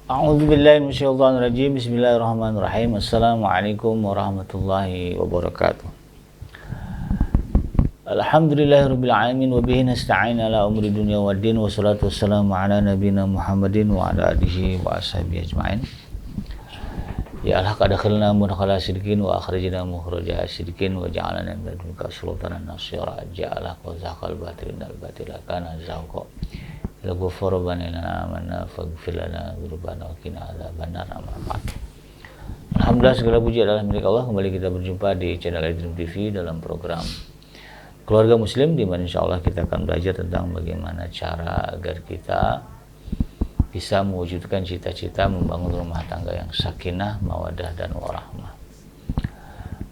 A'udzubillahi minasyaitonirrajim. Bismillahirrahmanirrahim. Assalamualaikum warahmatullahi wabarakatuh. Alhamdulillahirabbil alamin wa bihi nasta'in ala umuri dunya waddin, wassalatu wassalamu ala nabiyyina Muhammadin wa ala alihi wa ashabihi ajmain. Ya Allah, qad dakhalna mudkhala sidqin wa akhrijna mukhraja sidqin wa ja'alna min ladunka sultanan nasira. Ja'ala qazaqal batil innal batila kana zahuqa. La ghafara banana amanna faghfir lana dzunubana wa qina adzabannar. Alhamdulillah, segala puji adalah milik Allah. Kembali kita berjumpa di channel Edream TV dalam program Keluarga Muslim, di mana insyaallah kita akan belajar tentang bagaimana cara agar kita bisa mewujudkan cita-cita membangun rumah tangga yang sakinah, mawaddah dan warahmah.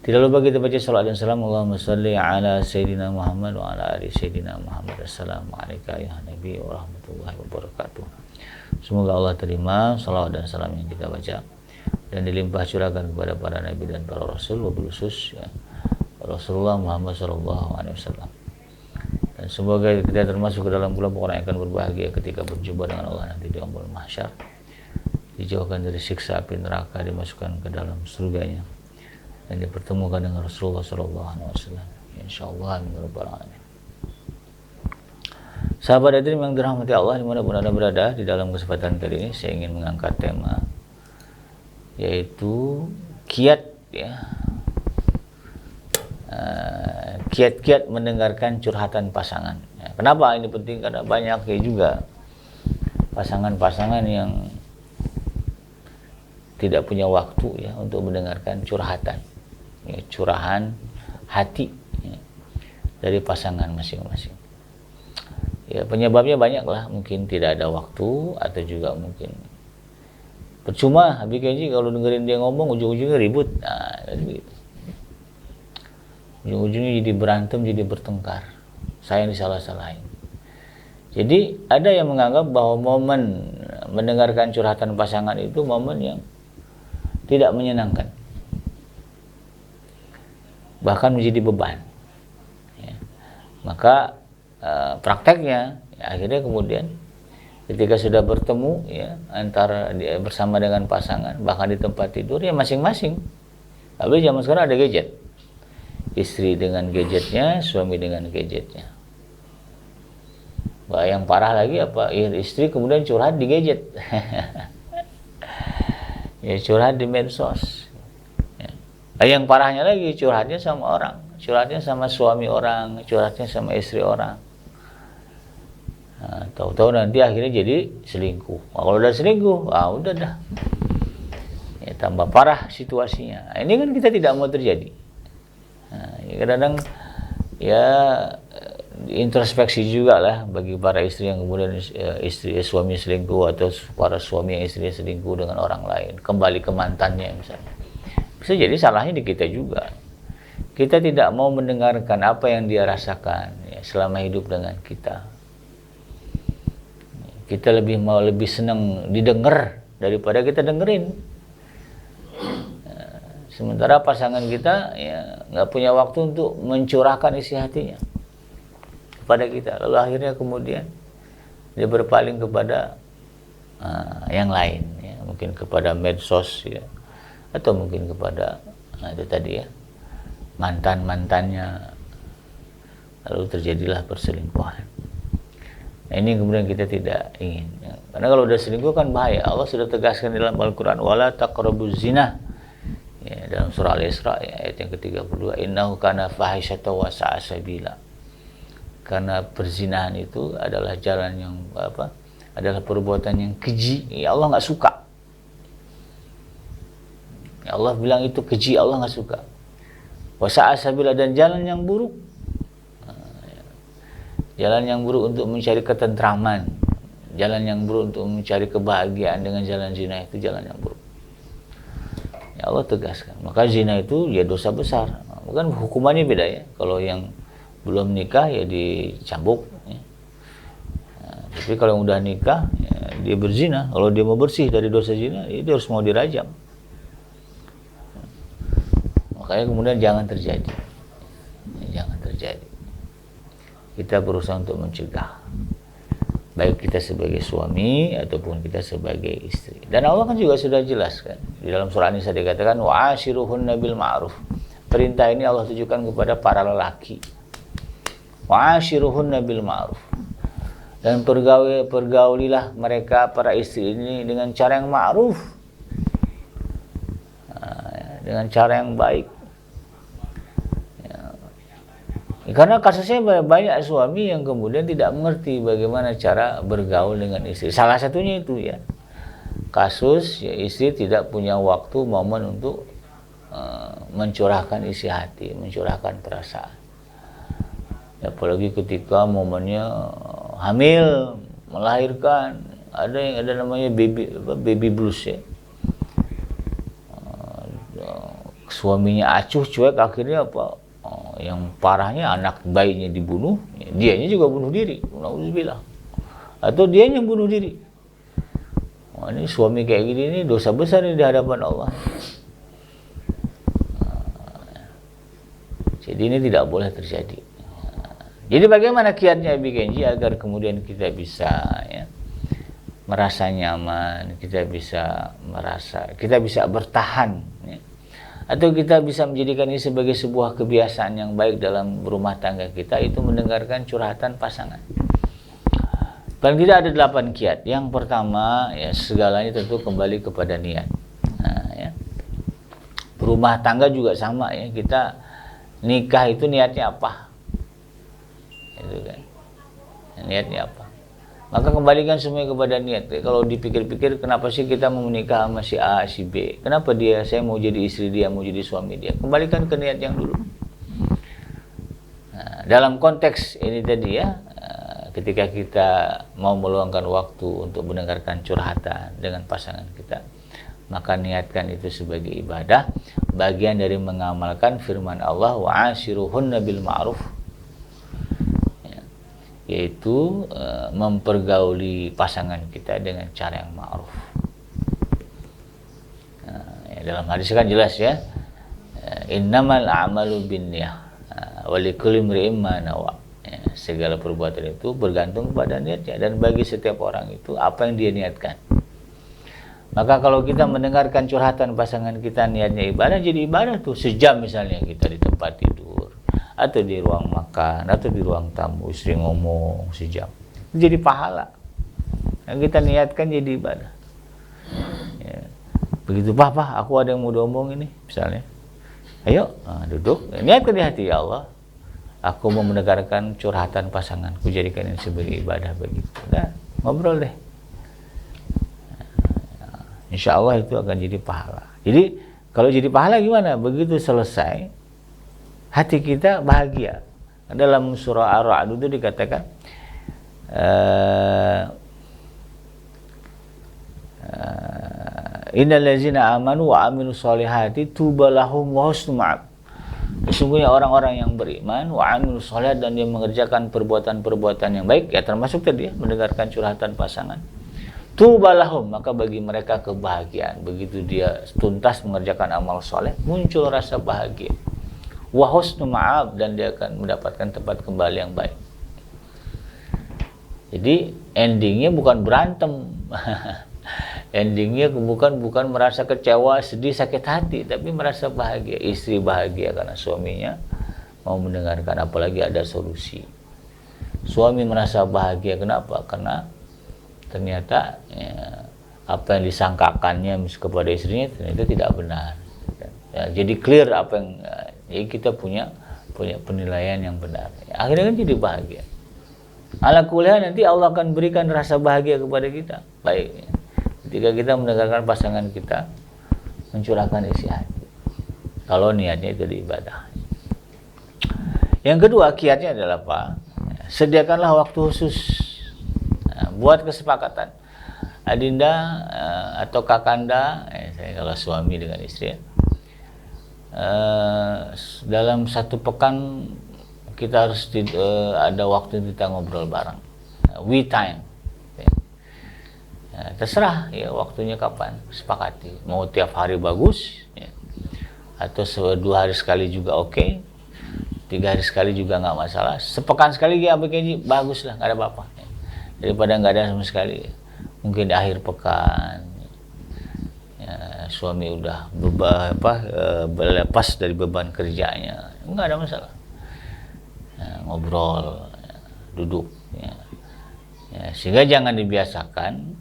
Tidak lupa kita baca salawat dan salam. Allahumma shalli ala Sayyidina Muhammad wa ala ali Sayyidina Muhammad. Assalamualaikum ya Nabi wa rahmatullahi wabarakatuh. Semoga Allah terima salawat dan salam yang kita baca dan dilimpah curahkan kepada para nabi dan para rasul, wabil khusus ya, Rasulullah Muhammad SAW. Dan semoga kita termasuk ke dalam kelompok orang yang akan berbahagia ketika berjumpa dengan Allah nanti di yaumul mahsyar, dijauhkan dari siksa api neraka, dimasukkan ke dalam surganya dan dipertemukan dengan Rasulullah SAW. Insyaallah amin rabbal alamin. Sahabat Edream yang dirahmati Allah dimanapun Anda berada, di dalam kesempatan kali ini saya ingin mengangkat tema yaitu kiat ya, kiat-kiat mendengarkan curhatan pasangan. Ya, kenapa ini penting? Karena banyak ya juga pasangan-pasangan yang tidak punya waktu ya untuk mendengarkan curhatan, ya, curahan hati ya, dari pasangan masing-masing. Ya, penyebabnya banyak lah, mungkin tidak ada waktu atau juga mungkin percuma habis gaji kalau dengerin dia ngomong, ujung-ujungnya ribut. Nah, begitu. Ujung-ujungnya jadi berantem, jadi bertengkar, sayang disalah-salahin. Jadi ada yang menganggap bahwa momen mendengarkan curhatan pasangan itu momen yang tidak menyenangkan, bahkan menjadi beban ya. Maka prakteknya ya, akhirnya kemudian ketika sudah bertemu ya antara dia bersama dengan pasangan, bahkan di tempat tidur ya masing-masing. Tapi zaman sekarang ada gadget, istri dengan gadgetnya, suami dengan gadgetnya. Wah, yang parah lagi apa, istri kemudian curhat di gadget ya, curhat di medsos ya. Yang parahnya lagi, curhatnya sama orang, curhatnya sama suami orang, curhatnya sama istri orang. Nah, tahu-tahu nanti akhirnya jadi selingkuh. Nah, kalau udah selingkuh, udah dah ya, tambah parah situasinya. Nah, ini kan kita tidak mau terjadi. Nah, ya kadang-kadang ya introspeksi juga lah bagi para istri yang kemudian suami selingkuh, atau para suami yang istrinya selingkuh dengan orang lain, kembali ke mantannya misalnya. Bisa jadi salahnya di kita juga. Kita tidak mau mendengarkan apa yang dia rasakan ya, selama hidup dengan kita. Kita lebih senang didengar daripada kita dengerin. Sementara pasangan kita ya nggak punya waktu untuk mencurahkan isi hatinya kepada kita. Lalu akhirnya kemudian dia berpaling kepada yang lain ya, mungkin kepada medsos ya, atau mungkin kepada itu tadi ya, mantannya. Lalu terjadilah perselingkuhan. Nah, ini kemudian kita tidak ingin ya. Karena kalau udah selingkuh kan bahaya. Allah sudah tegaskan dalam Al-Quran, wala taqrabuz zina ya, dalam surah Al-Isra ya, ayat yang ke-32, innahu kana fahisyatan wa sa'a sabila. Karena perzinahan itu adalah jalan yang adalah perbuatan yang keji ya, Allah nggak suka ya, Allah bilang itu keji, Allah nggak suka. Wa sa'a sabila, dan jalan yang buruk, jalan yang buruk untuk mencari ketentraman, jalan yang buruk untuk mencari kebahagiaan dengan jalan zina, itu jalan yang buruk ya, Allah tegaskan. Maka zina itu ya dosa besar. Bukan hukumannya beda ya. Kalau yang belum nikah ya dicambuk ya. Nah, tapi kalau yang udah nikah ya, dia berzina, kalau dia mau bersih dari dosa zina ya, dia harus mau dirajam. Makanya kemudian jangan terjadi ya, jangan terjadi. Kita berusaha untuk mencegah. baik kita sebagai suami ataupun kita sebagai istri. Dan Allah kan juga sudah jelas kan di dalam surah An-Nisa dikatakan wa ashiruhunna bil ma'ruf. Perintah ini Allah tujukan kepada para lelaki. Wa ashiruhunna bil ma'ruf. Dan pergaulilah mereka para istri ini dengan cara yang ma'ruf, dengan cara yang baik. Karena kasusnya banyak suami yang kemudian tidak mengerti bagaimana cara bergaul dengan istri. Salah satunya itu ya, kasus ya, istri tidak punya waktu momen untuk mencurahkan isi hati, mencurahkan perasaan. Ya, apalagi ketika momennya hamil, melahirkan, ada namanya baby blues ya. Suaminya acuh cuek, akhirnya apa? Yang parahnya anak bayinya dibunuh, dianya juga bunuh diri, alhamdulillah. Atau dianya yang bunuh diri. Wah, ini suami kayak gini ini dosa besar di hadapan Allah. Jadi ini tidak boleh terjadi. Jadi bagaimana kiatnya Abi Kenji agar kemudian kita bisa ya, merasa nyaman, kita bisa bertahan ya. Atau kita bisa menjadikan ini sebagai sebuah kebiasaan yang baik dalam rumah tangga kita, itu mendengarkan curhatan pasangan. Paling tidak ada 8 kiat. Yang pertama ya, segalanya tentu kembali kepada niat. Nah, ya. Rumah tangga juga sama ya, kita nikah itu niatnya apa? Itu kan. Niatnya apa? Maka kembalikan semuanya kepada niat. Kalau dipikir-pikir, kenapa sih kita mau menikah sama si A, si B? Kenapa saya mau jadi istri dia, mau jadi suami dia? Kembalikan ke niat yang dulu. Nah, dalam konteks ini tadi ya, ketika kita mau meluangkan waktu untuk mendengarkan curhatan dengan pasangan kita, maka niatkan itu sebagai ibadah, bagian dari mengamalkan firman Allah wa ashiruhunna bil ma'ruf, yaitu mempergauli pasangan kita dengan cara yang ma'ruf. Ya, dalam hadis kan jelas ya, innamal a'malu binniyah wa likulli imri'in ma nawa. Ya, segala perbuatan itu bergantung pada niatnya, dan bagi setiap orang itu apa yang dia niatkan. Maka kalau kita mendengarkan curhatan pasangan kita, niatnya ibadah, jadi ibadah tuh. Sejam misalnya kita di tempat tidur, atau di ruang makan, atau di ruang tamu, istri ngomong sejam, jadi pahala. Yang kita niatkan jadi ibadah. Ya. Begitu, Pak, aku ada yang mau diomong ini, misalnya. Ayo, duduk, niatkan di hati, ya Allah, aku mau mendengarkan curhatan pasanganku, jadikan ini sebagai ibadah begitu. Nah, ngobrol deh. Insya Allah itu akan jadi pahala. Jadi, kalau jadi pahala gimana? Begitu selesai, hati kita bahagia. Dalam surah Ar-Ra'd itu dikatakan innal ladzina amanu wa amilus solihati tuba lahum wa husnu ma'ab. Sesungguhnya orang-orang yang beriman wa amilus solihat, dan dia mengerjakan perbuatan-perbuatan yang baik, ya termasuk tadi ya, mendengarkan curhatan pasangan. Tuba lahum, maka bagi mereka kebahagiaan. Begitu dia tuntas mengerjakan amal soleh, muncul rasa bahagia. Wa husnu ma'ab, dan dia akan mendapatkan tempat kembali yang baik. Jadi endingnya bukan berantem. Endingnya bukan merasa kecewa, sedih, sakit hati, tapi merasa bahagia. Istri bahagia karena suaminya mau mendengarkan, apalagi ada solusi. Suami merasa bahagia, kenapa? Karena ternyata ya, apa yang disangkakannya kepada istrinya ternyata tidak benar. Ya, jadi clear apa yang jadi kita punya penilaian yang benar. Akhirnya kan jadi bahagia. Ala kuliah nanti Allah akan berikan rasa bahagia kepada kita. Baik, ketika kita mendengarkan pasangan kita mencurahkan isi hati, kalau niatnya itu di ibadah. Yang kedua kiatnya adalah apa? Sediakanlah waktu khusus. Buat kesepakatan. Adinda atau kakanda, saya kalau suami dengan istri ya, dalam satu pekan kita harus ada waktu kita ngobrol bareng, we time ya. Terserah ya waktunya kapan, sepakati, mau tiap hari bagus ya, atau 2 hari sekali juga oke, 3 hari sekali juga nggak masalah, sepekan sekali ya begini bagus lah, nggak ada apa-apa ya. daripada nggak ada sama sekali. Mungkin di akhir pekan ya, suami udah berlepas dari beban kerjanya, nggak ada masalah. Ya, ngobrol, ya, duduk, ya. Ya, sehingga jangan dibiasakan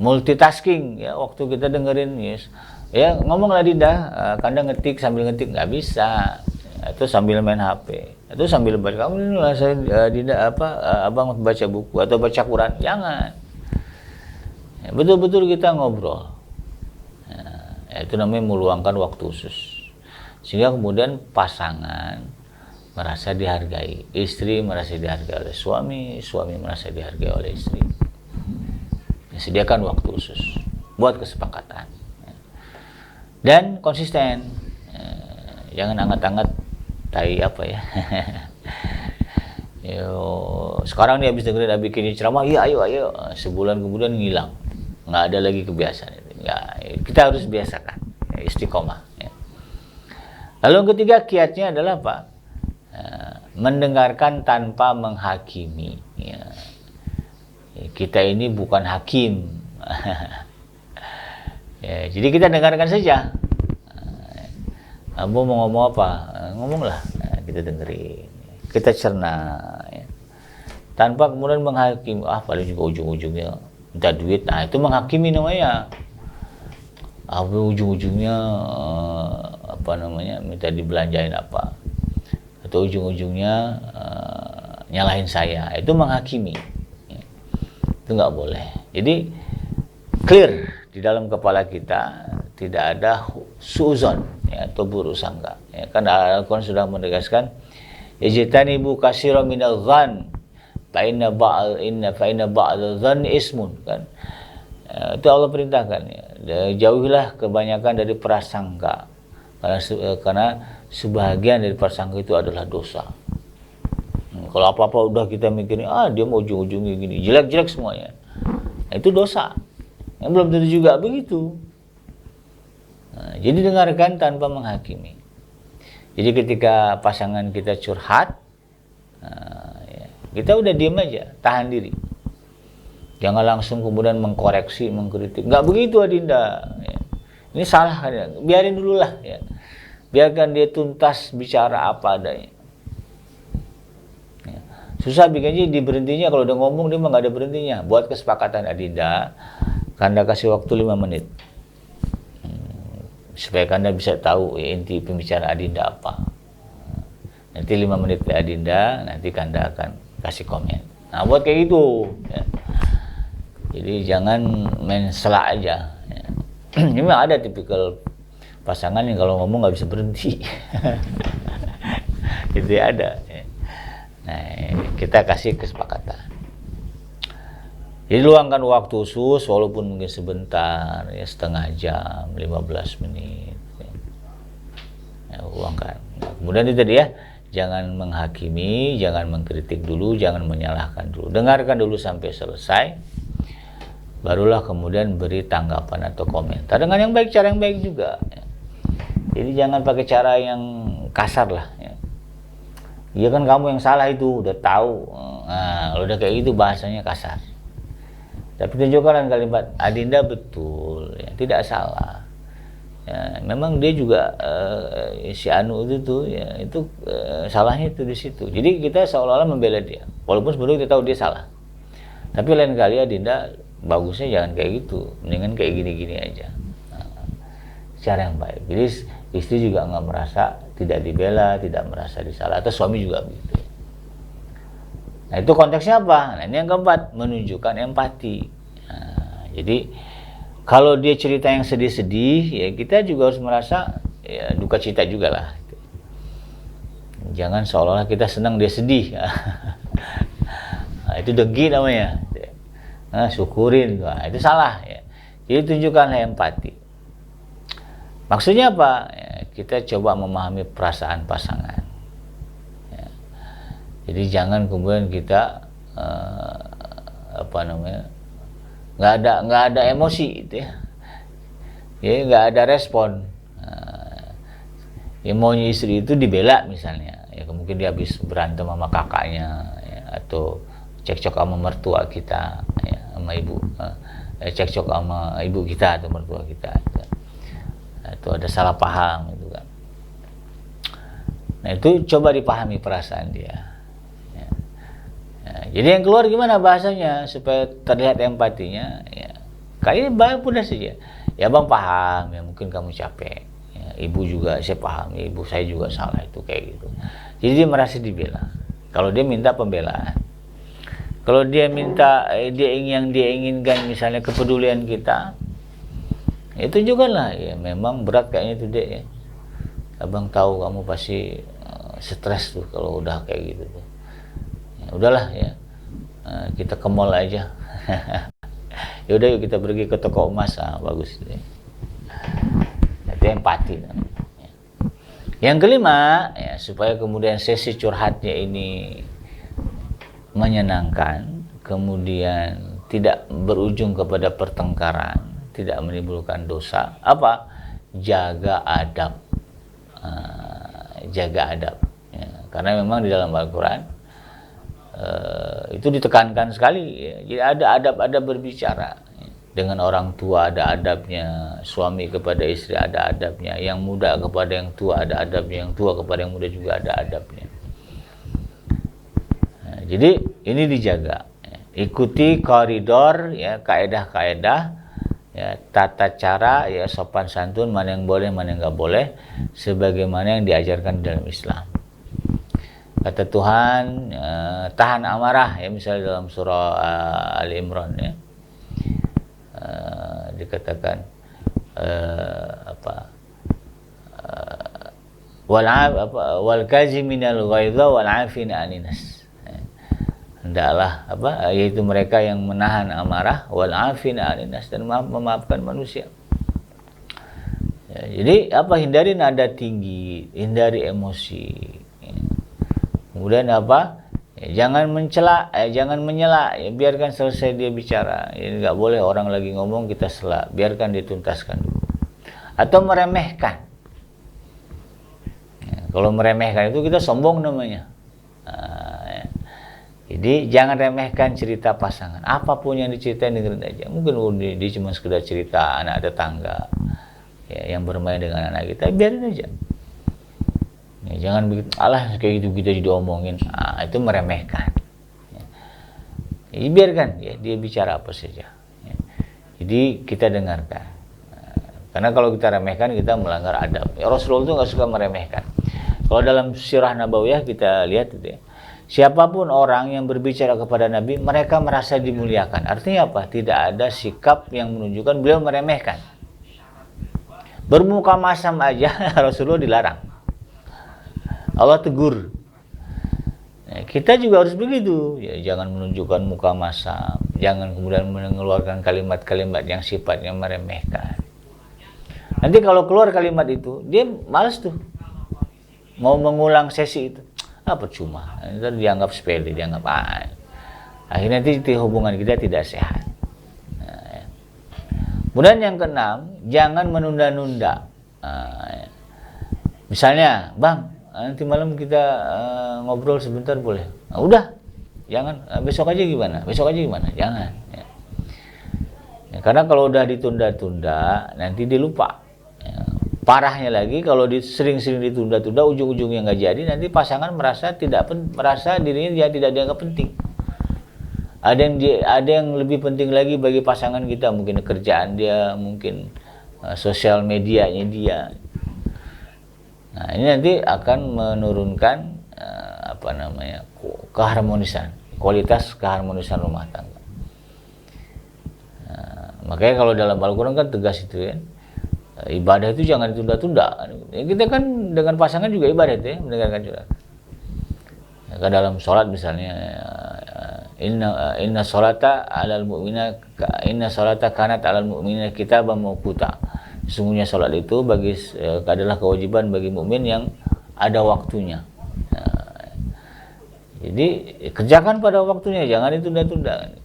multitasking ya, waktu kita dengerin news ya ngomonglah Dinda, Kanda ngetik sambil ngetik, nggak bisa. Itu sambil main HP, itu sambil baca, kamu ini lah saya Dinda abang baca buku atau baca Quran, jangan. Ya, betul-betul kita ngobrol. Ya, itu namanya meluangkan waktu khusus, sehingga kemudian pasangan merasa dihargai, istri merasa dihargai oleh suami, suami merasa dihargai oleh istri. Ya, sediakan waktu khusus buat kesepakatan ya. Dan konsisten ya, jangan anget-anget tai apa ya. Yo, sekarang dia habis dengerin Abi bikin ceramah, iya ayo, sebulan kemudian ngilang, nggak ada lagi kebiasaan. Ya, kita harus biasakan ya, istiqomah ya. Lalu yang ketiga kiatnya adalah apa? Mendengarkan tanpa menghakimi ya. Kita ini bukan hakim. Ya, jadi kita dengarkan saja. Abu mau ngomong apa? Ngomonglah, kita dengerin, kita cerna ya. Tanpa kemudian menghakimi, paling juga ujung-ujungnya minta duit. Nah, itu menghakimi namanya. Ujung-ujungnya minta dibelanjain apa, atau ujung-ujungnya nyalahin saya, itu menghakimi ya. Itu nggak boleh. Jadi clear di dalam kepala kita, tidak ada suuzon ya, atau buruk sangka ya. Kan Al-Quran sudah menegaskan ijtanibu katsiran minadh dzan fa inna ba'dadh dzanni ismun kan. Itu Allah perintahkan ya. Jauhilah kebanyakan dari prasangka, karena sebahagian dari prasangka itu adalah dosa. Kalau apa-apa udah kita mikirin, dia mau ujung-ujungnya gini, jelek-jelek semuanya, nah, itu dosa. Yang belum tentu juga begitu. Nah, jadi dengarkan tanpa menghakimi. Jadi ketika pasangan kita curhat, ya, kita udah diem aja, tahan diri. Jangan langsung kemudian mengkoreksi, mengkritik. Nggak begitu Adinda. Ya. Ini salah kan ya. Biarin dulu lah ya. Biarkan dia tuntas bicara apa adanya. Ya. Susah bikinnya diberhentinya, kalau udah ngomong dia mah nggak ada berhentinya. Buat kesepakatan Adinda, Kanda kasih waktu 5 menit. Supaya Kanda bisa tahu ya, inti pembicaraan Adinda apa. Nanti 5 menit ke Adinda, nanti Kanda akan kasih komen. Nah, buat kayak gitu ya. Jadi jangan main selak aja ya. Memang ada tipikal pasangan yang kalau ngomong nggak bisa berhenti. Itu ada ya. Nah, kita kasih kesepakatan. Jadi luangkan waktu khusus walaupun mungkin sebentar ya, setengah jam, 15 menit ya, luangkan. Nah, kemudian itu tadi ya, jangan menghakimi, jangan mengkritik dulu, jangan menyalahkan dulu. Dengarkan dulu sampai selesai, barulah kemudian beri tanggapan atau komentar dengan yang baik, cara yang baik juga ya. Jadi jangan pakai cara yang kasar lah ya. Iya kan kamu yang salah itu, udah tahu. Nah, udah kayak gitu bahasanya kasar. Tapi tunjukkan kalimat Adinda betul ya, tidak salah ya, memang dia juga si Anu itu tuh ya, itu salahnya itu di situ. Jadi kita seolah-olah membela dia walaupun sebenarnya kita tahu dia salah. Tapi lain kali Adinda bagusnya jangan kayak gitu, mendingan kayak gini-gini aja. Nah, cara yang baik. Jadi istri juga nggak merasa tidak dibela, tidak merasa disalah, atau suami juga begitu. Nah, itu konteksnya apa? Nah, ini yang keempat, menunjukkan empati. Nah, jadi kalau dia cerita yang sedih-sedih, ya kita juga harus merasa ya, duka cita juga lah. Jangan seolah-olah kita senang dia sedih. Nah, itu dengki namanya. Nah, syukurin, nah, itu salah. Ya. Jadi tunjukkanlah empati. Maksudnya apa? Ya, kita coba memahami perasaan pasangan. Jadi jangan kemudian kita nggak ada emosi gitu ya, nggak ada respon. Maunya istri itu dibela misalnya, ya mungkin dia habis berantem sama kakaknya, ya, atau cekcok sama mertua kita, ya, sama ibu, cekcok sama ibu kita atau mertua kita, atau ada salah paham gitu kan. Nah itu coba dipahami perasaan dia. Ya. Ya, jadi yang keluar gimana bahasanya supaya terlihat empatinya? Ya, kayaknya baik mudah saja. Ya bang paham, ya mungkin kamu capek. Ya, ibu juga saya paham, ibu saya juga salah itu kayak gitu. Jadi dia merasa dibela. Kalau dia minta pembelaan. Kalau dia minta yang dia inginkan misalnya kepedulian kita, itu juga lah ya memang berat kayaknya itu dek ya. Abang tahu kamu pasti stres tuh kalau udah kayak gitu tuh. Ya, udahlah ya, kita ke mall aja. Ya udah yuk kita pergi ke toko emas, bagus deh. Itu empati. Ya. Yang kelima ya supaya kemudian sesi curhatnya ini menyenangkan, kemudian tidak berujung kepada pertengkaran, tidak menimbulkan dosa. Apa? Jaga adab. Jaga adab. Ya, karena memang di dalam Al-Quran itu ditekankan sekali. Ya. Jadi ada adab-adab berbicara. Ya. Dengan orang tua ada adabnya, suami kepada istri ada adabnya, yang muda kepada yang tua ada adabnya, yang tua kepada yang muda juga ada adabnya. Jadi ini dijaga, ya. Ikuti koridor ya kaedah-kaedah ya tata cara ya sopan santun, mana yang boleh mana yang nggak boleh sebagaimana yang diajarkan dalam Islam. Kata Tuhan tahan amarah ya misalnya dalam surah Ali Imran ya dikatakan wal kaziminal ghaidha wal afina aninas. Hendaklah yaitu mereka yang menahan amarah wal afina aninas dan memaafkan manusia. Ya, jadi hindari nada tinggi, hindari emosi. Ya. Kemudian jangan mencela, jangan menyela, ya, biarkan selesai dia bicara. Ya, nggak boleh orang lagi ngomong kita sela, biarkan dituntaskan dulu. Atau meremehkan. Ya, kalau meremehkan itu kita sombong namanya. Jadi jangan remehkan cerita pasangan. Apapun yang diceritain dengerin aja. Mungkin dia cuma sekedar cerita anak tetangga ya, yang bermain dengan anak kita, biarin aja. Ya, jangan bikin alah kayak gitu kita jadi omongin. Itu meremehkan. Ya. Jadi biarkan ya, dia bicara apa saja. Ya. Jadi kita dengarkan. Karena kalau kita remehkan kita melanggar adab. Ya, Rasulullah itu nggak suka meremehkan. Kalau dalam sirah nabawiyah kita lihat itu ya. Siapapun orang yang berbicara kepada Nabi, mereka merasa dimuliakan. Artinya apa? Tidak ada sikap yang menunjukkan beliau meremehkan. Bermuka masam aja Rasulullah dilarang. Allah tegur. Ya, kita juga harus begitu. Ya, jangan menunjukkan muka masam. Jangan kemudian mengeluarkan kalimat-kalimat yang sifatnya meremehkan. Nanti kalau keluar kalimat itu, dia malas tuh. Mau mengulang sesi itu. Percuma, itu dianggap sepele, dianggap akhirnya nanti hubungan kita tidak sehat. Nah, ya. Kemudian yang keenam, jangan menunda-nunda. Ya. Misalnya, bang, nanti malam kita ngobrol sebentar boleh? Udah, jangan. Besok aja gimana? Besok aja gimana? Jangan. Ya. Ya, karena kalau udah ditunda-tunda, nanti dilupa. Ya. Parahnya lagi kalau sering-sering ditunda-tunda, ujung-ujungnya nggak jadi, nanti pasangan merasa dirinya dia tidak dianggap penting. Ada yang lebih penting lagi bagi pasangan kita, mungkin kerjaan dia, mungkin sosial medianya dia. Nah ini nanti akan menurunkan keharmonisan, kualitas keharmonisan rumah tangga. Nah, makanya kalau dalam Al-Quran kan tegas itu ya. Ibadah itu jangan ditunda-tunda. Kita kan dengan pasangan juga ibadah itu ya, mendengarkan curhat. Ya, kan dalam sholat misalnya, inna sholata kanat alal mu'minina kitaban mawquta. Sesungguhnya sholat itu adalah kewajiban bagi mukmin yang ada waktunya. Nah, jadi kerjakan pada waktunya, jangan ditunda-tunda.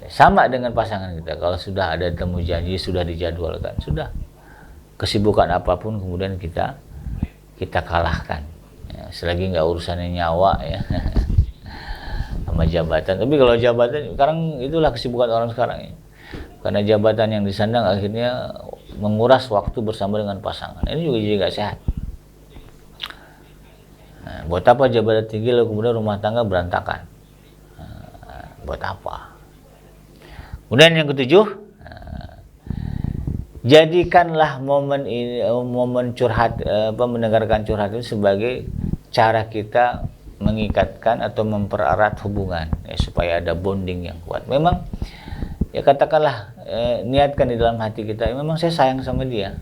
Sama dengan pasangan kita, kalau sudah ada temu janji, sudah dijadwalkan, sudah kesibukan apapun kemudian kita kalahkan. Ya, selagi nggak urusannya nyawa ya sama jabatan. Tapi kalau jabatan sekarang itulah kesibukan orang sekarang ya. Karena jabatan yang disandang akhirnya menguras waktu bersama dengan pasangan. Ini juga jadi nggak sehat. Nah, buat apa jabatan tinggi lalu kemudian rumah tangga berantakan? Nah, buat apa? Kemudian yang ketujuh, jadikanlah momen ini, momen curhat, mendengarkan curhat itu sebagai cara kita mengikatkan atau mempererat hubungan ya, supaya ada bonding yang kuat. Memang ya katakanlah niatkan di dalam hati kita, memang saya sayang sama dia.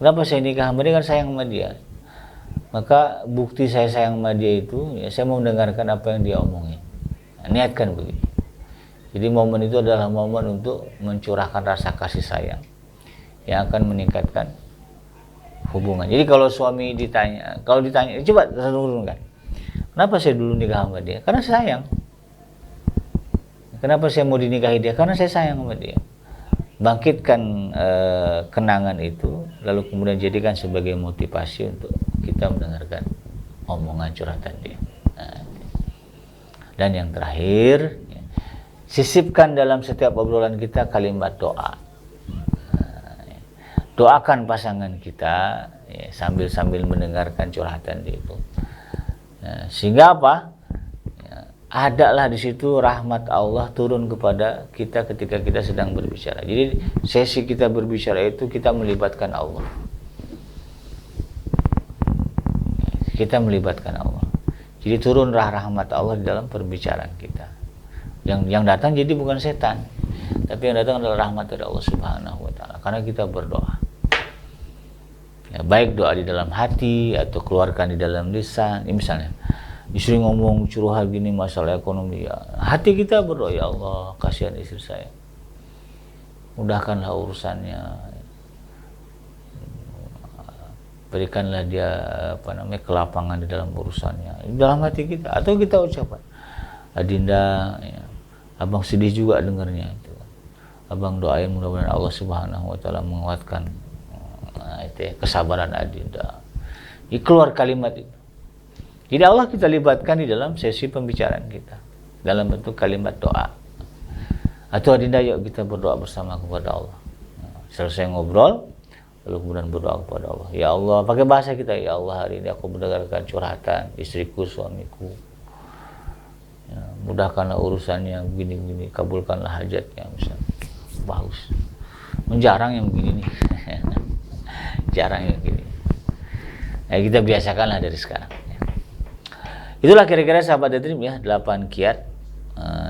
Kenapa saya nikah sama dia? Kan sayang sama dia. Maka bukti saya sayang sama dia itu ya saya mau mendengarkan apa yang dia omongin. Nah, niatkan begitu. Jadi momen itu adalah momen untuk mencurahkan rasa kasih sayang yang akan meningkatkan hubungan. Jadi kalau suami ditanya, coba renungkan. Kenapa saya dulu nikah sama dia? Karena sayang. Kenapa saya mau dinikahi dia? Karena saya sayang sama dia. Bangkitkan kenangan itu, lalu kemudian jadikan sebagai motivasi untuk kita mendengarkan omongan curhatan dia. Nah, dan yang terakhir, sisipkan dalam setiap obrolan kita kalimat doa. Doakan pasangan kita ya, sambil mendengarkan curhatan dia itu. Ya, sehingga apa? Ya, adalah di situ rahmat Allah turun kepada kita ketika kita sedang berbicara. Jadi sesi kita berbicara itu kita melibatkan Allah. Kita melibatkan Allah. Jadi turunlah rahmat Allah di dalam perbicaraan kita. Yang datang jadi bukan setan, tapi yang datang adalah rahmat dari Allah Subhanahu wa taala karena kita berdoa. Ya, baik doa di dalam hati atau keluarkan di dalam lisan. Ini misalnya istri ngomong curhat gini masalah ekonomi, ya, hati kita berdoa, ya Allah kasihan istri saya, mudahkanlah urusannya, berikanlah dia kelapangan di dalam urusannya, di dalam hati kita. Atau kita ucapkan, Adinda ya, abang sedih juga dengarnya itu, abang doain mudah-mudahan Allah Subhanahu wa taala menguatkan itu ya, kesabaran Adinda. Keluar kalimat itu. Jadi Allah kita libatkan di dalam sesi pembicaraan kita dalam bentuk kalimat doa. Atau Adinda yuk kita berdoa bersama kepada Allah. Selesai ngobrol lalu kemudian berdoa kepada Allah. Ya Allah, pakai bahasa kita, ya Allah hari ini aku mendengarkan curhatan istriku, suamiku. Ya, mudahkanlah urusannya begini-begini, kabulkanlah hajatnya misalnya. Bagus. Menjarang yang begini nih. Jarang yang gini. Nah, kita biasakanlah dari sekarang. Itulah kira-kira sahabat Dream ya, 8 kiat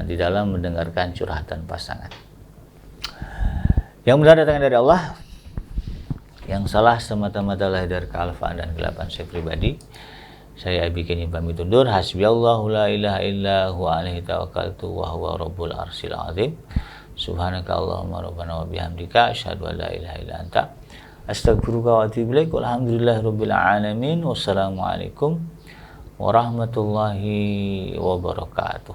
di dalam mendengarkan curhatan pasangan. Yang benar datangnya dari Allah, yang salah semata-mata lahir dari kealfaan dan kegelapan saya pribadi. Saya bikin pamit undur. Hasbiyallahu la ilaha illa huwa alaihi tawakkaltu wa huwa rabbul arsyil azim. Subhanaka Allahumma rabbana wa bihamdika asyhadu an la ilaha illa anta astaghfiruka wa atubu ilaik. Walhamdulillahirabbil alamin. Wassalamualaikum warahmatullahi wabarakatuh.